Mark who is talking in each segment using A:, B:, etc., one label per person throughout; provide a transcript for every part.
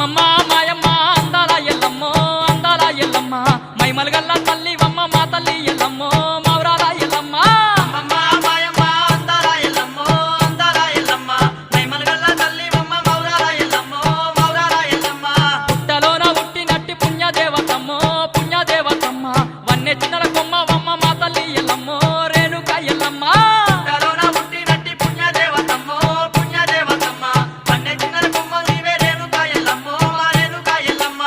A: అమ్మమ్మ మాయమ్మ అందాల ఎల్లమ్మో అందాల ఎల్లమ్మ మైమలగల్ల తల్లివమ్మ మా తల్లి ఎల్లమ్మో మౌరాల ఎల్లమ్మ
B: అమ్మమ్మ మాయమ్మ అందాల ఎల్లమ్మో అందాల ఎల్లమ్మ మైమలగల్ల తల్లివమ్మ మౌరాల ఎల్లమ్మో మౌరాల ఎల్లమ్మ
A: పుట్టలోన పుట్టినట్టి పుణ్యదేవతమ్మో పుణ్యదేవతమ్మ వన్నె చిన్నల కొమ్మవమ్మ మా తల్లి ఎల్లమ్మో రేణుక ఎల్లమ్మ
B: పుట్టలోన పుట్టినట్టి పుణ్యదేవతమ్మో పుణ్యదేవతమ్మ వన్నె చిన్నల కొమ్మ నీవే రేణుక ఎల్లమ్మో మా రేణుక ఎల్లమ్మ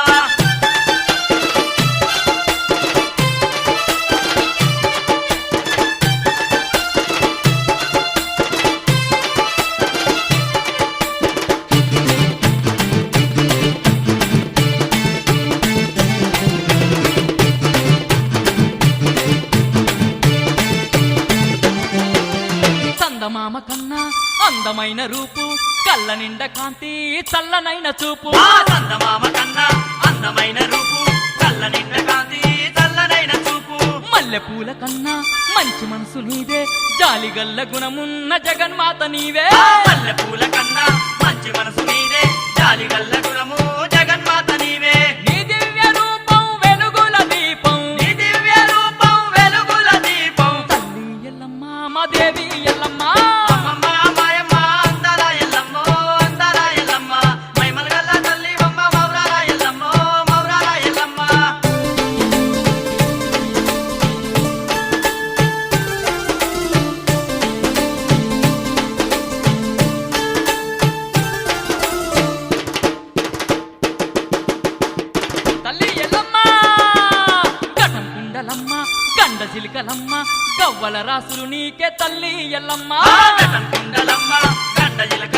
A: చందమామ కన్నా అందమైన రూపు కళ్ళ నిండ కాంతి చల్లనైన చూపు
B: ఆ చందమామ కన్నా అందమైన రూపు కళ్ళ నిండా కాంతి చల్లనైన చూపు
A: మల్లెపూల కన్నా మంచి మనసు నీదే జాలిగల్ల గుణమున్న జగన్మాత నీవే
B: ఆ మల్లెపూల కన్నా మంచి మనసు నీదే జాలిగల్ల గుణము జగన్మాత నీవే
A: నీ దివ్య రూపం వెలుగుల దీపం
B: నీ దివ్య రూపం వెలుగుల దీపం
A: తల్లి ఎల్లమ్మ మా దేవి ఎల్లమ్మ
B: అమ్మమ్మ మాయమ్మ అందాల ఎల్లమ్మో అందాల ఎల్లమ్మ మైమలగల్ల తల్లివమ్మ మౌరాల ఎల్లమ్మో మౌరాల ఎల్లమ్మ
A: తల్లి ఎల్లమ్మ గటం కుండలమ్మ గండ చిలికలమ్మ గవ్వల రాసులు నీకే తల్లి ఎల్లమ్మ
B: ఆ గతం కుండలమ్మ గండ జిలక